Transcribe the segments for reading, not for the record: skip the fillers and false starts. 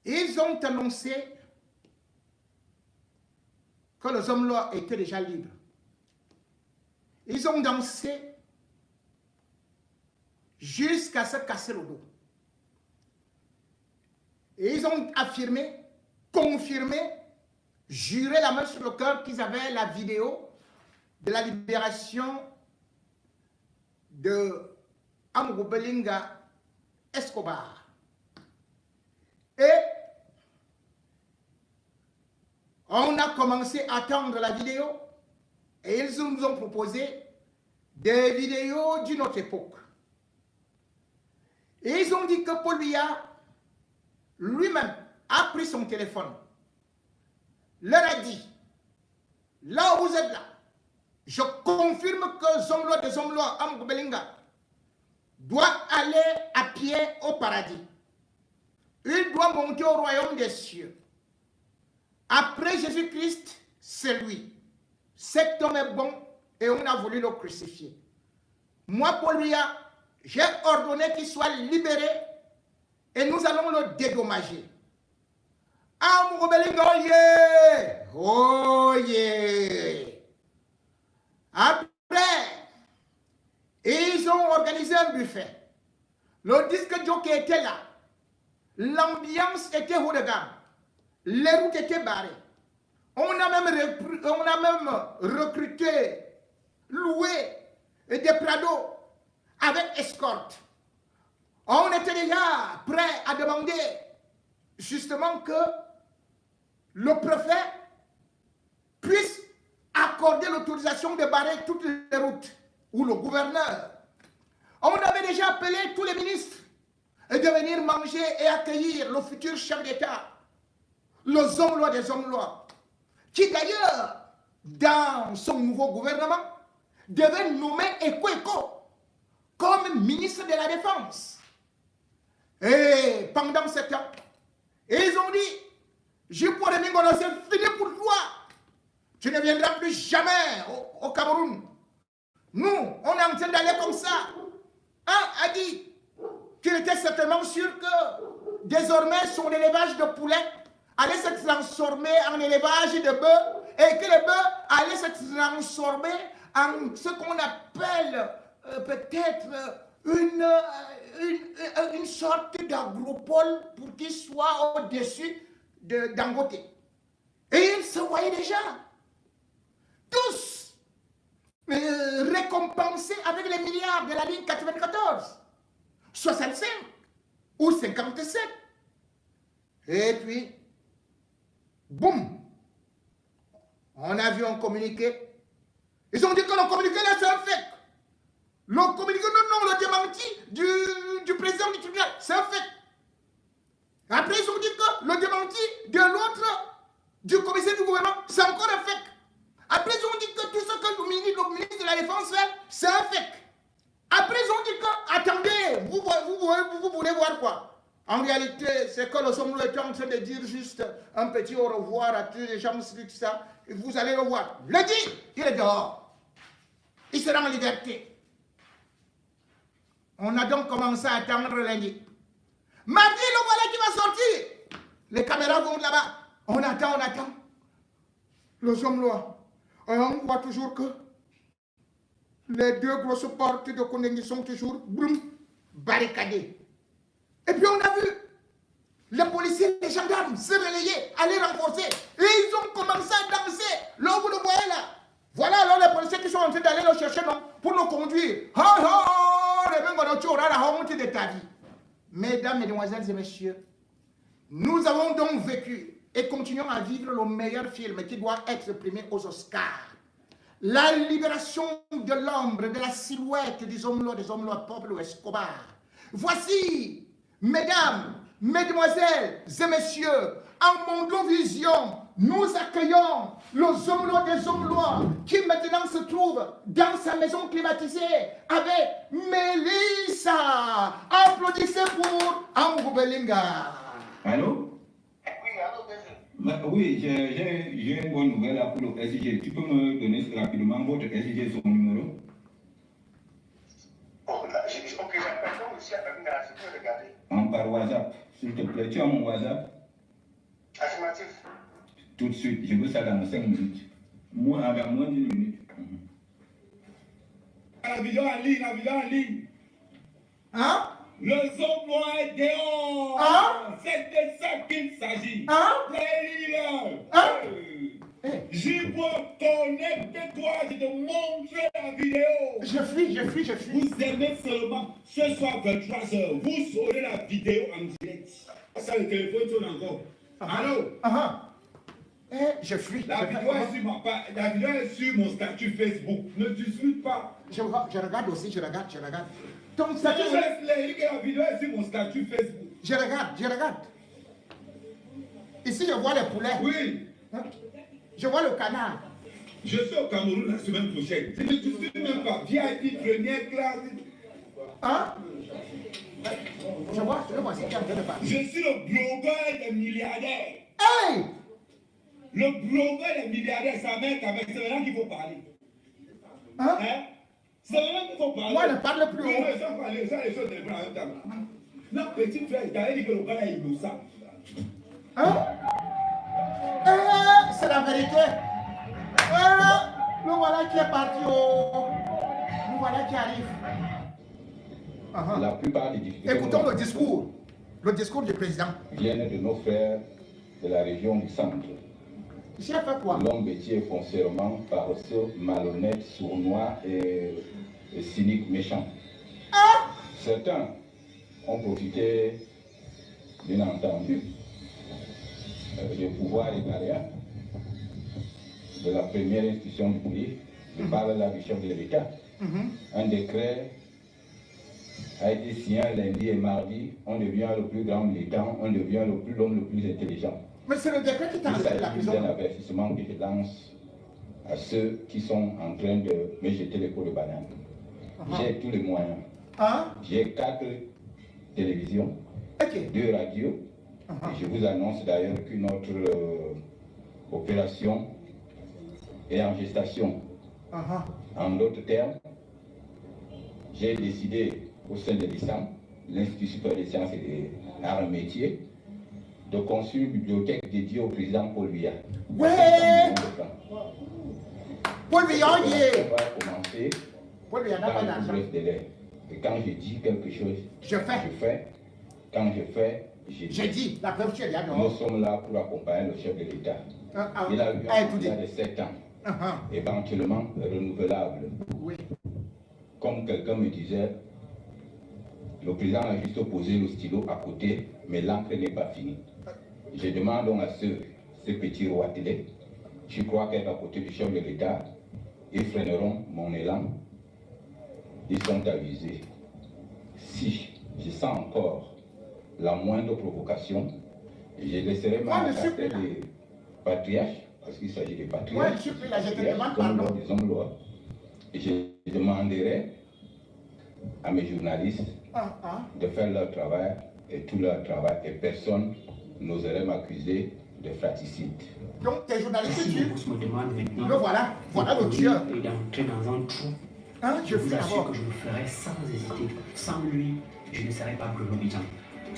Ils ont annoncé que les hommes-là étaient déjà libres. Ils ont dansé jusqu'à se casser le dos. Et ils ont affirmé, confirmé, juré la main sur le cœur qu'ils avaient la vidéo de la libération de Amadou Belinga Escobar. Et on a commencé à attendre la vidéo et ils nous ont proposé des vidéos d'une autre époque. Et ils ont dit que Paul Biya lui-même a pris son téléphone, leur a dit, là où vous êtes là, je confirme que Zomlo de Zomlo Amadou Belinga doit aller à pied au paradis. Il doit monter au royaume des cieux. Après Jésus-Christ, c'est lui. Cet homme est bon et on a voulu le crucifier. Moi, Paul Biya, j'ai ordonné qu'il soit libéré et nous allons le dédommager. Amadou Belinga, oh yeah! Oh yeah! Après, ils ont organisé un buffet. Le disque jockey était là. L'ambiance était haut de gamme. Les routes étaient barrées. On a même recruté, loué des Prado avec escorte. On était déjà prêt à demander justement que le préfet puisse accorder l'autorisation de barrer toutes les routes, ou le gouverneur. On avait déjà appelé tous les ministres de venir manger et accueillir le futur chef d'État, le Zomlo des Zomlois, qui d'ailleurs, dans son nouveau gouvernement, devait nommer Eko comme ministre de la Défense. Et pendant ce temps, ils ont dit, je pourrais dire que c'est fini pour toi. Tu ne viendras plus jamais au Cameroun. Nous, on est en train d'aller comme ça. Un a dit qu'il était certainement sûr que désormais son élevage de poulets allait se transformer en élevage de bœufs et que les bœufs allaient se transformer en ce qu'on appelle peut-être une sorte d'agropole pour qu'il soit au-dessus de Dangote. Et ils se voyaient déjà tous récompensés avec les milliards de la ligne 94, 65 ou 57. Et puis, boum, on a vu un communiqué. Ils ont dit que le communiqué là c'est un fake. Le communiqué, non, le démenti du président du tribunal, c'est un fake. Après, ils ont dit que le démenti de l'autre, du commissaire du gouvernement, c'est encore un fake. Après, ils ont dit que tout ce que le ministre de la Défense fait, c'est un fake. Après, ils ont dit que, attendez, vous voulez voir quoi? En réalité, c'est que le Zomlo était en train de dire juste un petit au revoir à tous les gens, tout ça. Et vous allez le voir. Le dit, il est dehors. Il sera en liberté. On a donc commencé à attendre lundi. Mardi, le voilà qui va sortir. Les caméras vont là-bas. On attend. Le Zomlo, on voit toujours que les deux grosses portes de Kondengui sont toujours barricadées. Et puis on a vu les policiers, les gendarmes se relayer, aller renforcer. Et ils ont commencé à danser. Là, vous le voyez là. Voilà alors les policiers qui sont en train d'aller le chercher non, pour nous conduire. De ta vie. Mesdames, mesdemoiselles et messieurs, nous avons donc vécu et continuons à vivre le meilleur film qui doit être primé aux Oscars. La libération de l'ombre, de la silhouette des Zomlo Pablo Escobar. Voici, mesdames, mesdemoiselles et messieurs, en Mondovision, nous accueillons le Zomlo des Zomlois qui maintenant se trouve dans sa maison climatisée avec Mélissa. Applaudissez pour Amadou Belinga. Allô? Oui, j'ai une bonne nouvelle là pour le SIG. Tu peux me donner rapidement votre SIG, son numéro? Oh là, ok, j'appelle ici avec Naz, je peux regarder. Par WhatsApp, s'il te plaît. Tu as mon WhatsApp? Affirmatif. Tout de suite, je veux ça dans 5 minutes. Moi, avec moins d'une minute. La vidéo en ligne, la vidéo en ligne. Hein? Le Zomblois est dehors. Hein? C'est de ça qu'il s'agit. Hein? Hein? Jibo, connecte-toi, je te montre la vidéo. Je fuis. Vous aimez seulement ce soir 23h. Vous saurez la vidéo en direct. Ça, le téléphone tourne encore. Allô? Je fuis. La vidéo est sur mon statut Facebook. Ne discute pas. Je regarde aussi, je regarde. Ton Si statut, tu laisses que la vidéo est sur mon statut Facebook. je regarde. Ici, je vois les poulets. Oui. Je vois le canard. Je suis au Cameroun la semaine prochaine. Si tu ne suis même pas VIP première classe. Hein? Je vois ce qui est en train de passer. Je suis le blogueur des milliardaires. Hey! Le blogueur des milliardaires, ça m'aide avec. C'est maintenant qu'il faut parler. Hein? C'est maintenant qu'il faut parler. Moi, ne parle plus. Oui, mais sans parler, ça les choses téléphone en même temps. Non, petit frère, t'avais dit que le gars est innocent. Hein? C'est la vérité. Le voilà qui est parti. Le voilà qui arrive. La plupart des difficultés Écoutons le discours du président. viennent de nos frères de la région du centre. J'ai fait quoi? L'homme bêtier foncièrement, paresseux, malhonnête, sournois et cynique, méchant. Certains ont profité, bien entendu, du pouvoir régalien de la première institution du pays. Je parle là du chef de l'État. Un décret a été signé lundi et mardi. On devient le plus grand militant, on devient l'homme le plus intelligent. Mais c'est le décret qui t'a Il enlevé de la s'agit d'un prison. avertissement que je lance à ceux qui sont en train de me jeter les pots de banane. J'ai tous les moyens. J'ai 4 télévisions, 2 radios. Et je vous annonce d'ailleurs qu'une autre opération est en gestation. En d'autres termes, j'ai décidé au sein de l'ISAM, l'Institut supérieur des sciences et des arts et métiers, de construire une bibliothèque dédiée au président Paul Biya. Ouais! Paul Biya, On va commencer Paul Biya n'a pas dans le d'argent. bref délai. Et quand je dis quelque chose, Je fais. je fais. Quand je fais, je dis. J'ai dit, la preuve, tu es là Nous dehors. sommes là pour accompagner le chef de l'État. Il a eu un mandat de 7 ans, éventuellement renouvelable. Oui. Comme quelqu'un me disait, le président a juste posé le stylo à côté, mais l'encre n'est pas finie. Je demande donc à ces petits rois télé, je crois qu'être à côté du chef de l'État, ils freineront mon élan. Ils sont avisés. Si je sens encore la moindre provocation, je laisserai ma casquette des patriarches, parce qu'il s'agit des patriarches, Ouais, je suis plus là, je te demande pardon. des hommes lois. Et je demanderai à mes journalistes de faire leur travail et tout leur travail, et personne n'oserait m'accuser de fratricide. Donc, tes journalistes, Si tu... vous me demandez maintenant, Le voilà le tueur. et d'entrer dans un trou, Je je vous fuis assure d'abord. que je le ferai sans hésiter. Sans lui, je ne serais pas Bruno Bidjan.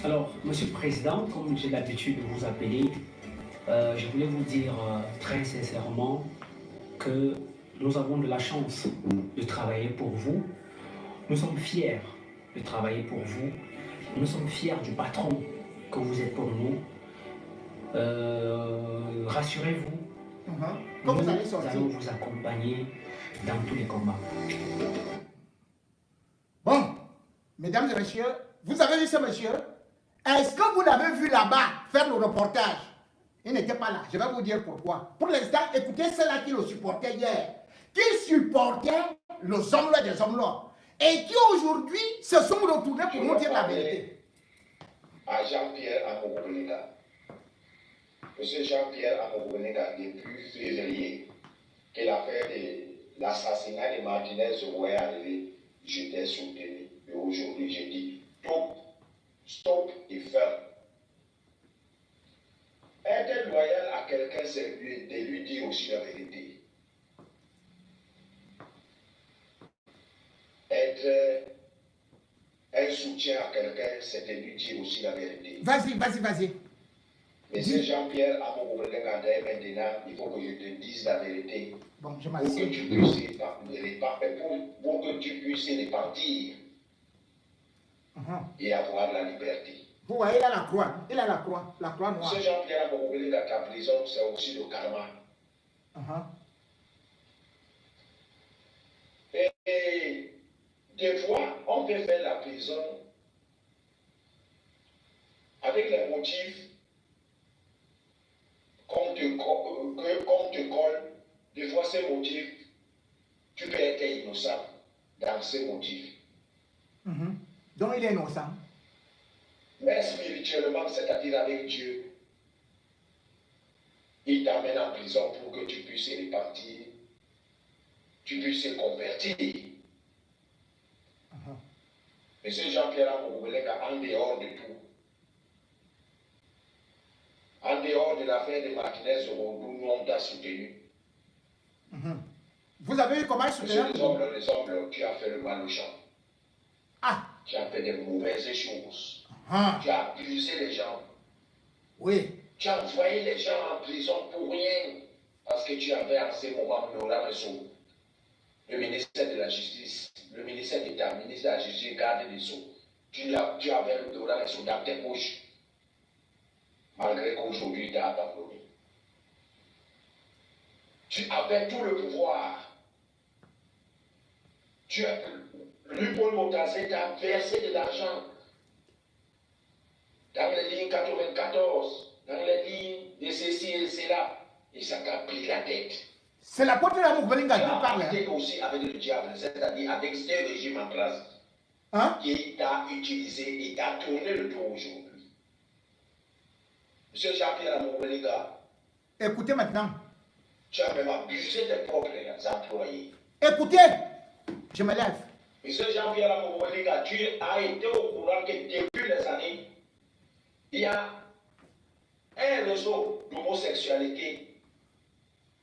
Alors, Monsieur le Président, comme j'ai l'habitude de vous appeler, je voulais vous dire très sincèrement que nous avons de la chance de travailler pour vous. Nous sommes fiers de travailler pour vous. Nous sommes fiers du patron que vous êtes pour nous. Rassurez-vous, Quand vous allez nous sortir. allons vous accompagner dans tous les combats. Bon, mesdames et messieurs, vous avez vu ce monsieur? Est-ce que vous l'avez vu là-bas faire le reportage? Il n'était pas là. Je vais vous dire pourquoi. Pour l'instant, écoutez ceux-là qui le supportaient hier. Qui supportaient les hommes-là des hommes-là. Et qui aujourd'hui se sont retournés pour nous dire la vérité. À Jean-Pierre Amoubonega. Monsieur Jean-Pierre Amoubonega, depuis février, que l'affaire de l'assassinat de Martinez se voyait arriver, j'étais soutenu. Et aujourd'hui, j'ai dit stop et ferme. Être loyal à quelqu'un, c'est de lui dire aussi la vérité. Être un soutien à quelqu'un, c'est de lui dire aussi la vérité. Vas-y. Monsieur Jean-Pierre Amogobenga, maintenant, il faut que je te dise la vérité. Bon, je pour m'assieds. que tu puisses pour que tu puisses répartir et avoir la liberté. Vous voyez, il a la croix. Il a la croix noire. Monsieur Jean-Pierre Amogobenga, ta prison, c'est aussi le karma. Et des fois, on peut faire la prison avec les motifs qu'on te colle. Des fois, ces motifs, tu peux être innocent dans ces motifs. Donc, il est innocent. Mais spirituellement, c'est-à-dire avec Dieu, il t'amène en prison pour que tu puisses répartir, tu puisses te convertir. Monsieur Jean-Pierre Amogobenga, en dehors de tout, en dehors de l'affaire de Martinez Zorodou, nous on t'a soutenu. Vous avez eu comment il soutenir? Les hommes, tu as fait le mal aux gens. Tu as fait des mauvaises choses. Tu as abusé les gens. Oui. Tu as envoyé les gens en prison pour rien. Parce que tu avais en ce moment Nora Resso, le ministère de la Justice, le ministère d'État, le ministre de la Justice, garde des Sceaux. Tu avais Nora Resso dans tes poches. Malgré qu'aujourd'hui, tu as abandonné. Tu avais tout le pouvoir. Paul Montazé t'a versé de l'argent dans les lignes 94, dans les lignes de ceci et cela, et ça t'a pris la tête. C'est l'apôtre Amogobenga qui parle. Tu as aussi avec le diable, c'est-à-dire avec ce régime en place, qui t'a utilisé et t'a tourné le dos aujourd'hui. Monsieur Jean-Pierre Amogobenga, écoutez maintenant. Tu as même abusé des propres employés. Écoutez, je me lève. Monsieur Jean-Pierre Amogobenga, tu as été au courant que depuis les années, il y a un réseau d'homosexualité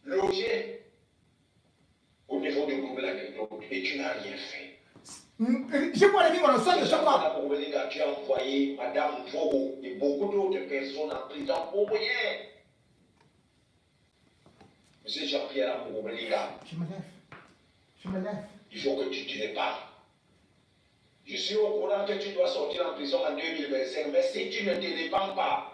logé au niveau du groupe l'anecdote et tu n'as rien fait. Je pourrais dire qu'on soit de chaque fois. Tu as envoyé Madame Vogo et beaucoup d'autres personnes en prison pour rien. Monsieur Jean-Pierre Amogobenga, je me lève. Je me lève. Il faut que tu te répares. Je suis au courant que tu dois sortir en prison en 2025, mais si tu ne te répands pas,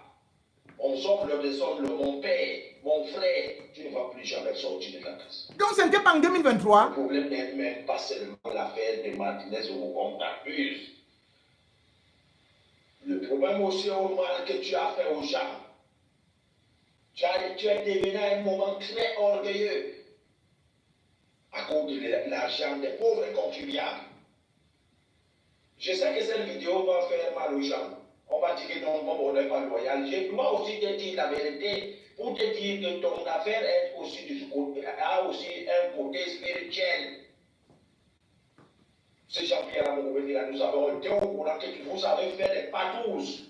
on sort mon père, mon frère, tu ne vas plus jamais sortir de la prison. Donc ce n'était pas en 2023. Le problème n'est même pas seulement l'affaire de Martinez où on t'accuse. Le problème aussi au mal que tu as fait aux gens. Tu es devenu à un moment très orgueilleux à cause de l'argent des pauvres contribuables. Je sais que cette vidéo va faire mal aux gens. On va dire que non, on n'est pas loyal. Je dois aussi te dire la vérité pour te dire que ton affaire a aussi un côté spirituel. C'est Jean-Pierre Amogobenga, nous avons été au courant que vous avez fait des patouses.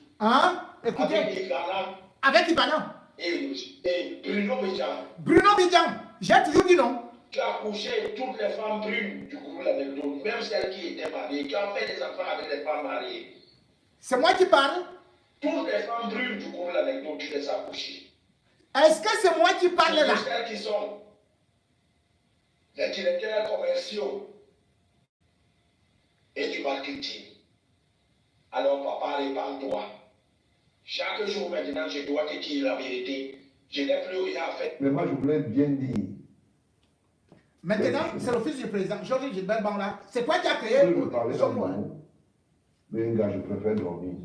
Écoutez. Avec Ivana. Avec Ivana. Et Bruno Bidjan. Bruno Bidjan. J'ai toujours dit non. Tu as couché toutes les femmes brunes du groupe l'anecdote, même celles qui étaient mariées. Tu as fait des enfants avec les femmes mariées. C'est moi qui parle. Toutes les femmes brunes du groupe l'anecdote, tu les as couchées. Est-ce que c'est moi qui parle là? Celles qui sont les directeurs commerciaux et du marketing. Alors papa, répands-toi. Chaque jour maintenant, je dois te dire la vérité. Je n'ai plus rien à faire. Mais moi, je voulais bien dire. Maintenant, c'est l'office du président, Georges Gilbert Bangla. C'est toi qui as créé son mot. Mais gars, je préfère dormir.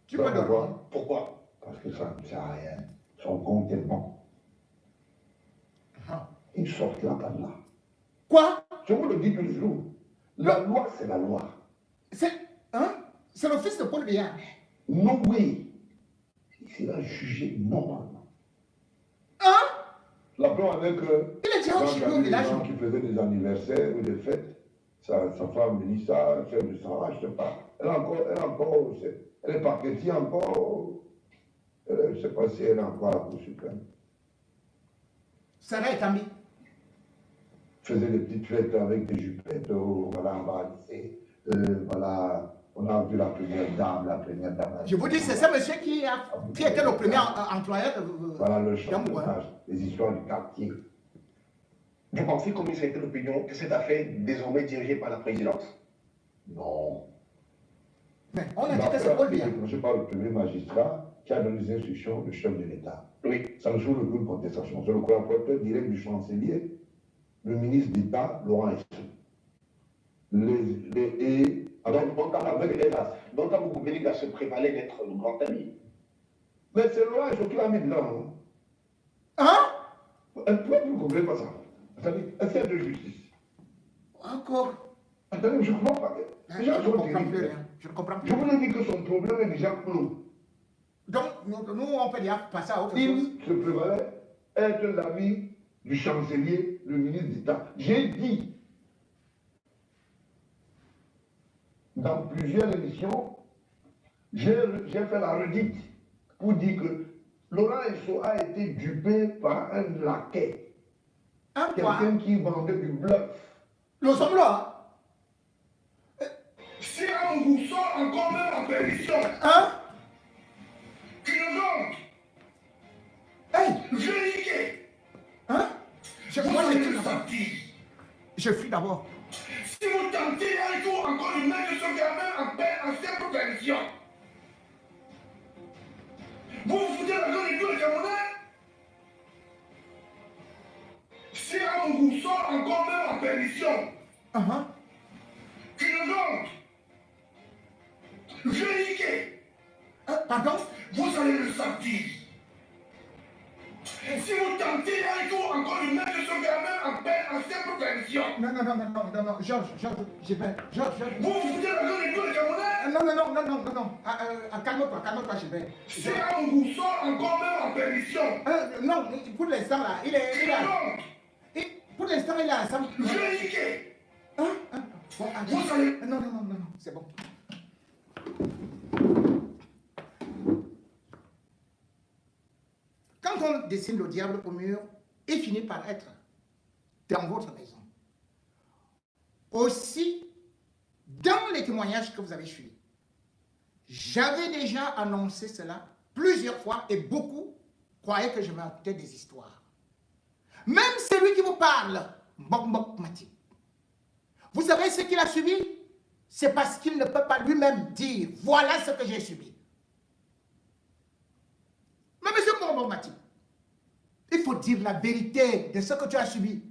Tu peux dormir. Pourquoi? Parce que ça ne sert à rien. Son compte est bon. Il sortira par là. Quoi? Je vous le dis tous les jours. La loi, c'est la loi. C'est l'office de Paul Biya. Non, oui. Il sera jugé normalement. La plan avec les gens qui faisaient des anniversaires ou des fêtes, sa femme dit ça, celle de Sarah, je ne sais pas. Elle est parquetier encore. Je ne sais pas si elle est encore à la Cour suprême. Sarah est amie. Faisait des petites fêtes avec des jupettes, voilà, on va lycée, voilà, On a vu la première dame. Je vous dis, c'est ce monsieur qui était le premier employeur. Voilà le chantage, les histoires du quartier. Vous pensez, comme ça a été l'opinion, que cette affaire est désormais dirigée par la présidence? Non. Mais on a dit que c'est Paul Biya. Je parle du premier magistrat qui a donné les instructions du chef de l'État. Oui. Ça ne trouve aucune contestation. C'est le collaborateur direct du chancelier, le ministre d'État, Laurent Essou. Donc, quand vous venez à se prévaler d'être le grand ami. Mais c'est Laurent Essou qui l'a mis dedans. Hein? Pourquoi vous ne comprenez pas ça? Attendez, est-ce qu'il y a de justice? Encore. Attendez, je ne comprends pas. Je ne comprends plus rien. Je ne comprends plus. Je vous ai dit que son problème est déjà clos. Donc, nous, on peut dire passer à autre chose. Il se prévalait être l'ami du chancelier, le ministre d'État. J'ai dit dans plusieurs émissions, j'ai fait la redite pour dire que Laurent Essou a été dupé par un laquais. Quelqu'un qui vendait du bluff. Nous sommes là. Si on vous sort encore même en permission, Hein? qu'une langue, Hey! vérifiez, Hein? vous Moi, allez j'ai le tout d'abord. sentir. Je fuis d'abord. Si vous tentez un jour encore de mettre ce gamin en paix en simple permission, vous vous foutez la gueule de tous les Camerounais. Si on vous sort encore même en permission, qu'une langue, vérifiez, Pardon? vous allez le sentir. Si vous tentez un jour encore de mettre ce gamin en paix en simple permission, Non, Georges, j'ai peur. Georges. vous vous foutez la gueule de tous les Camerounais. Non. Calme-toi, j'ai peur. Si on vous sort encore même en permission, Non, pour l'instant là, il est là. Pour l'instant, il est ensemble. vérifiez, Bon, vous allez... non, c'est bon. Quand on dessine le diable au mur, il finit par être dans votre maison. Aussi, dans les témoignages que vous avez suivis, j'avais déjà annoncé cela plusieurs fois et beaucoup croyaient que je m'inventais des histoires. Même celui qui vous parle, Mbok Mati, vous savez ce qu'il a subi? C'est parce qu'il ne peut pas lui-même dire, voilà ce que j'ai subi. Mais monsieur Mbok Mati, il faut dire la vérité de ce que tu as subi.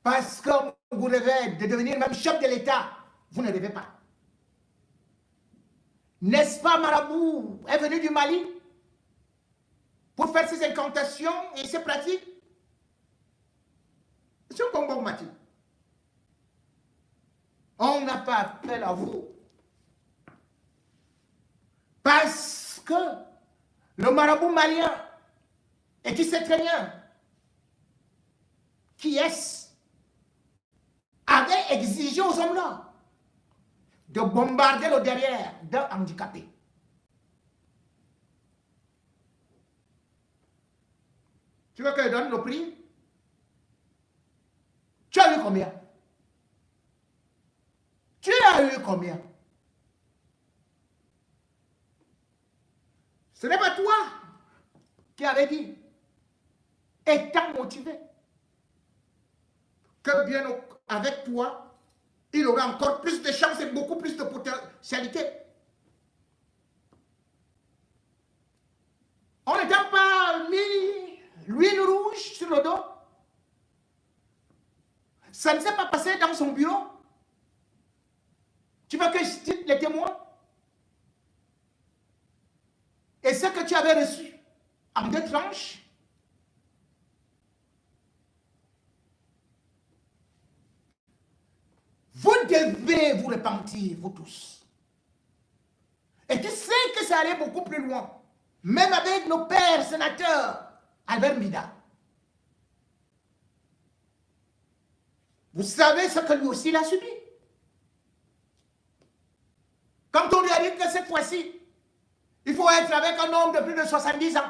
Parce que vous rêvez de devenir même chef de l'État, vous ne rêvez pas. N'est-ce pas, Marabout est venu du Mali pour faire ses incantations et ses pratiques? Monsieur Mbok Mati, on n'a pas appel à vous. Parce que le marabout malien, et qui sait très bien qui est-ce, avait exigé aux hommes-là de bombarder le derrière d'un handicapé. Tu veux que je donne le prix? Tu as eu combien? Tu as eu combien? Ce n'est pas toi qui avais dit, étant motivé, que bien avec toi, il aura encore plus de chance et beaucoup plus de potentialité. On ne t'a pas mis l'huile rouge sur le dos. Ça ne s'est pas passé dans son bureau. Tu veux que je cite les témoins? Et ce que tu avais reçu en 2 tranches, vous devez vous repentir, vous tous. Et tu sais que ça allait beaucoup plus loin. Même avec nos pères sénateurs, Albert Mbida. Vous savez ce que lui aussi il a subi. Quand on lui a dit que cette fois-ci, il faut être avec un homme de plus de 70 ans.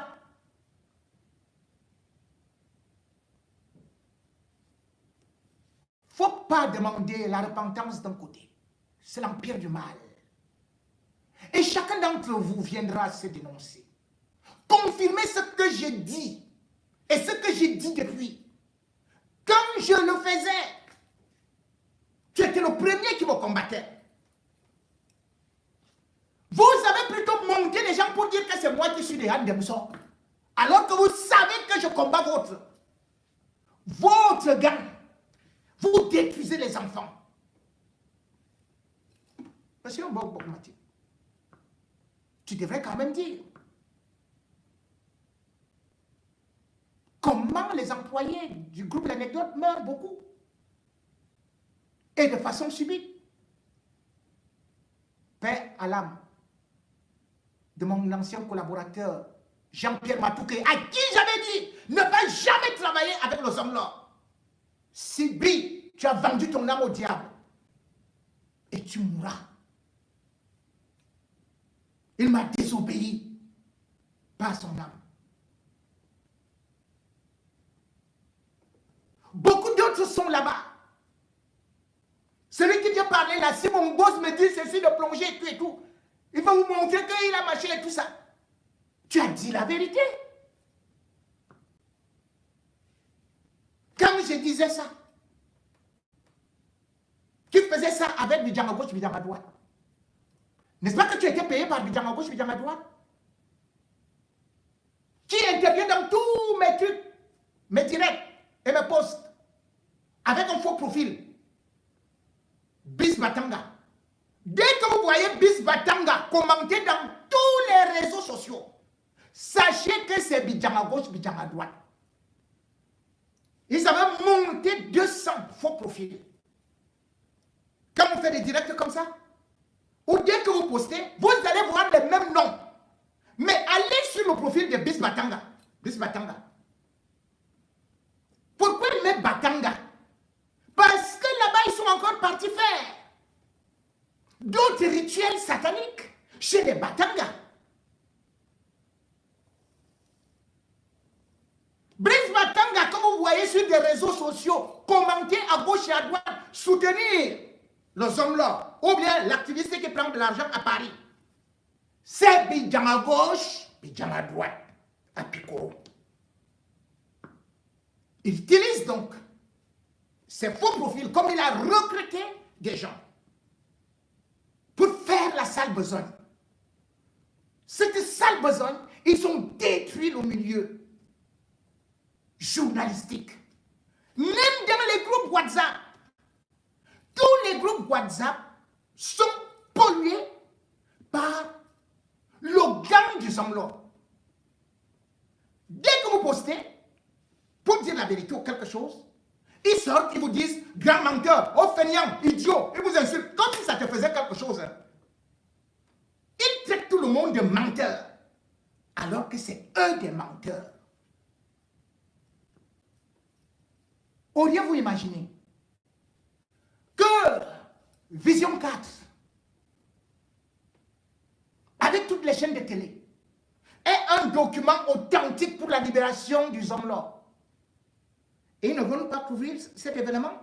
Il ne faut pas demander la repentance d'un côté. c'est l'empire du mal. Et chacun d'entre vous viendra se dénoncer. Confirmer ce que j'ai dit et ce que j'ai dit depuis. Quand je le faisais, tu étais le premier qui me combattait. Vous avez plutôt monté les gens pour dire que c'est moi qui suis des Han Demso. Alors que vous savez que je combats votre gang. Vous détruisez les enfants. Monsieur Mbogmati, tu devrais quand même dire comment les employés du groupe L'Anecdote meurent beaucoup et de façon subite. Paix à l'âme de mon ancien collaborateur Jean-Pierre Matouké, à qui j'avais dit ne va jamais travailler avec les hommes-là. Sibi, tu as vendu ton âme au diable et tu mourras. Il m'a désobéi par son âme. Beaucoup d'autres sont là-bas. Celui qui vient parler là, si mon boss me dit ceci de plonger et tout, il va vous montrer qu'il a marché et tout ça. Tu as dit la vérité. Quand je disais ça, qui faisait ça avec Bidjan à gauche, Bidjan à droite. N'est-ce pas que tu étais payé par Bidjan à gauche, Bidjan à droite? Qui intervient dans tous mes trucs, mes directs et mes posts, avec un faux profil. Bis Batanga. Dès que vous voyez Bis Batanga commenter dans tous les réseaux sociaux, sachez que c'est Bidjan à gauche, Bidjan à droite. Ils avaient monté 200 faux profils. Quand on fait des directs comme ça, ou dès que vous postez, vous allez voir les mêmes noms. Mais allez sur le profil de Bis Batanga. Bis Batanga. Pourquoi ils mettent Batanga? Parce que là-bas, ils sont encore partis faire d'autres rituels sataniques chez les Batanga. Brice Batanga, comme vous voyez sur des réseaux sociaux, commenter à gauche et à droite, soutenir les hommes-là, ou bien l'activiste qui prend de l'argent à Paris. C'est Bidjan à gauche, Bidjan à droite, à Picoro. Il utilise donc ces faux profils comme il a recruté des gens pour faire la sale besogne. Cette sale besogne, ils ont détruit le milieu journalistique. Même dans les groupes WhatsApp, tous les groupes WhatsApp sont pollués par le gang du Zomlo. Dès que vous postez, pour dire la vérité ou quelque chose, ils sortent, ils vous disent grand menteur, oh feignant, idiot, ils vous insultent comme si ça te faisait quelque chose. Ils traitent tout le monde de menteur, alors que c'est eux des menteurs. Auriez-vous imaginé que Vision 4, avec toutes les chaînes de télé, est un document authentique pour la libération du Zomlo? Et ils ne vont pas couvrir cet événement.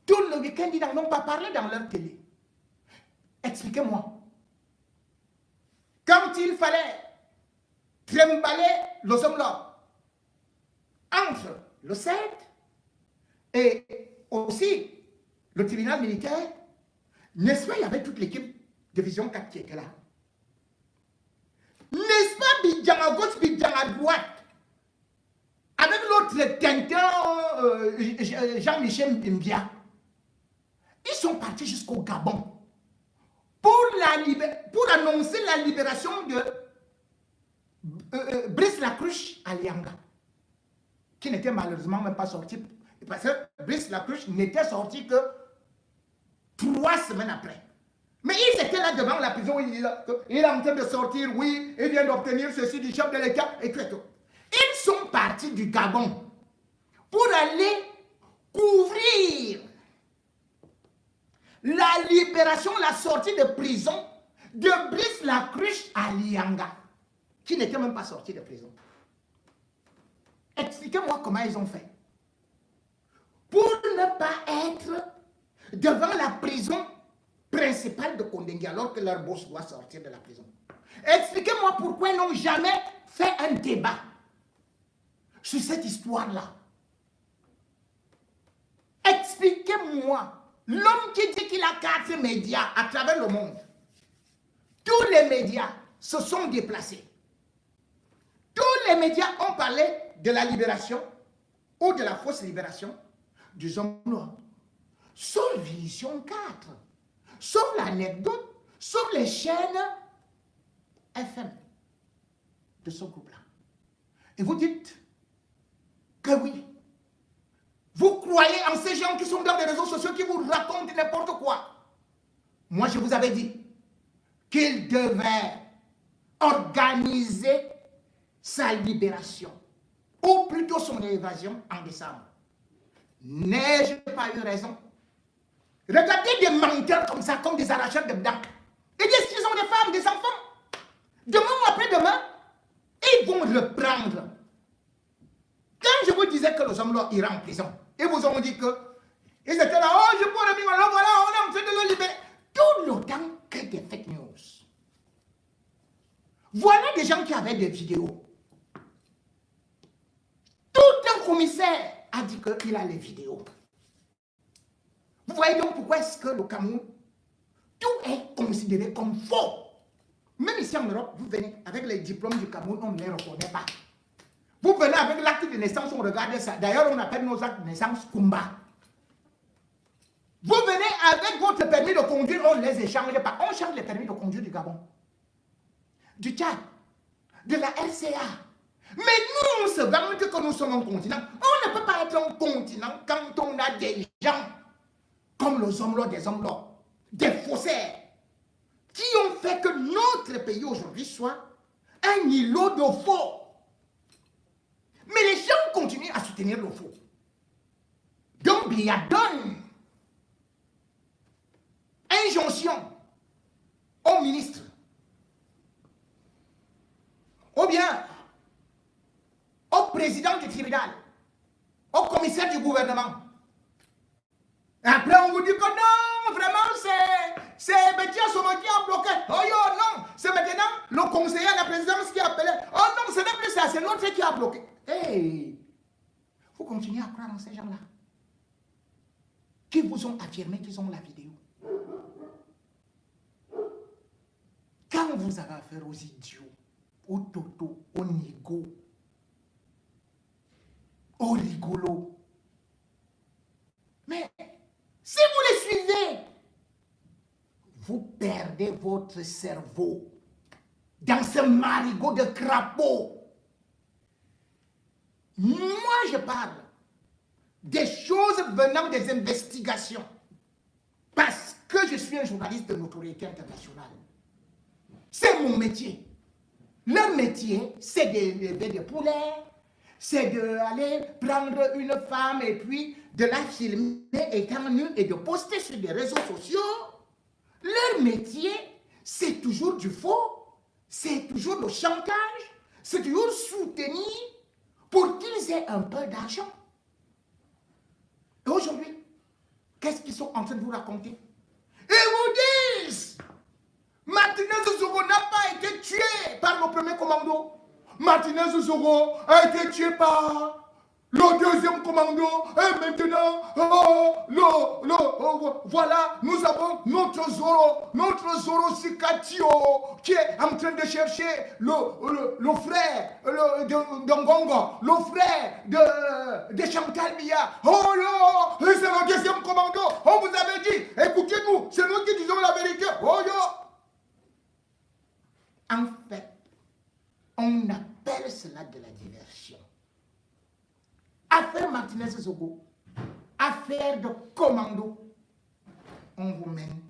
Tout le week-end, ils n'en ont pas parlé dans leur télé. Expliquez-moi. Quand il fallait trimballer le Zomlo entre le CED et aussi le tribunal militaire, n'est-ce pas, il y avait toute l'équipe de Vision 4 qui était là. N'est-ce pas, Bidjan à gauche, Bidjan à droite, avec l'autre Tintin, Jean-Michel Mbia, ils sont partis jusqu'au Gabon pour annoncer la libération de Brice Lacruche à Lianga, qui n'était malheureusement même pas sorti, parce que Brice Lacruche n'était sorti que 3 semaines après. Mais ils étaient là devant la prison, il est en train de sortir, oui, il vient d'obtenir ceci du chef de l'État, et tout et tout. Ils sont partis du Gabon pour aller couvrir la libération, la sortie de prison de Brice Lacruche à Lianga, qui n'était même pas sorti de prison. Expliquez-moi comment ils ont fait pour ne pas être devant la prison principale de Kondengue alors que leur boss doit sortir de la prison. Expliquez-moi pourquoi ils n'ont jamais fait un débat sur cette histoire-là. Expliquez-moi, l'homme qui dit qu'il a 4 médias à travers le monde, tous les médias se sont déplacés. Tous les médias ont parlé de la libération ou de la fausse libération des hommes noirs. Sauf Vision 4, sauf l'anecdote, sauf les chaînes FM de ce groupe-là. Et vous dites que oui, vous croyez en ces gens qui sont dans les réseaux sociaux qui vous racontent n'importe quoi. Moi, je vous avais dit qu'il devait organiser sa libération, ou plutôt son évasion en décembre. N'ai-je pas eu raison? Regardez des menteurs comme ça, comme des arracheurs de dents. Ils disent qu'ils ont des femmes, des enfants. Demain ou après-demain, ils vont reprendre. Quand je vous disais que les hommes là iront en prison, ils vous ont dit que ils étaient là, oh je peux revenir, alors voilà, on est en train de le libérer. Tout le temps que des fake news. Voilà des gens qui avaient des vidéos. Tout un commissaire a dit qu'il a les vidéos. Vous voyez donc pourquoi est-ce que le Cameroun, tout est considéré comme faux. Même ici en Europe, vous venez avec les diplômes du Cameroun, on ne les reconnaît pas. Vous venez avec l'acte de naissance, on regarde ça. D'ailleurs, on appelle nos actes de naissance Kumba. Vous venez avec votre permis de conduire, on ne les échange pas. On change les permis de conduire du Gabon, du Tchad, de la RCA. Mais nous, on se vante que nous sommes un continent. On ne peut pas être un continent quand on a des gens comme les hommes-là, des hommes-là, des faussaires, qui ont fait que notre pays aujourd'hui soit un îlot de faux. Mais les gens continuent à soutenir le faux. Donc, il y a donne injonction au ministre, ou bien au président du tribunal, au commissaire du gouvernement. Et après, on vous dit que non, vraiment, c'est Béthia Somo qui a bloqué. Oh yo, non, c'est maintenant le conseiller à la présidence qui a appelé. Oh non, ce n'est plus ça, c'est l'autre qui a bloqué. Hey, vous continuez à croire en ces gens-là qui vous ont affirmé qu'ils ont la vidéo. Quand vous avez affaire aux idiots, aux totos, aux nigauds, aux rigolos, mais si vous les suivez, vous perdez votre cerveau dans ce marigot de crapaud. Moi, je parle des choses venant des investigations parce que je suis un journaliste de notoriété internationale. C'est mon métier. Leur métier, c'est d'élever des poulets, c'est d'aller prendre une femme et puis de la filmer étant nue et de poster sur des réseaux sociaux. Leur métier, c'est toujours du faux, c'est toujours le chantage, c'est toujours soutenir pour qu'ils aient un peu d'argent. Et aujourd'hui, qu'est-ce qu'ils sont en train de vous raconter? Ils vous disent, Martinez Zouzoro n'a pas été tué par le premier commando. Martinez Zouzoro a été tué par le deuxième commando. Et maintenant, voilà, nous avons notre Zoro Sikatio qui est en train de chercher le frère d'Ngongo, le frère de Chantal Biya. Oh là, c'est le deuxième commando. On vous avait dit, écoutez-nous, c'est nous qui disons la vérité. Oh là. En fait, on appelle cela de la diversion. Affaire Martinez Zogo, affaire de commando, on vous mène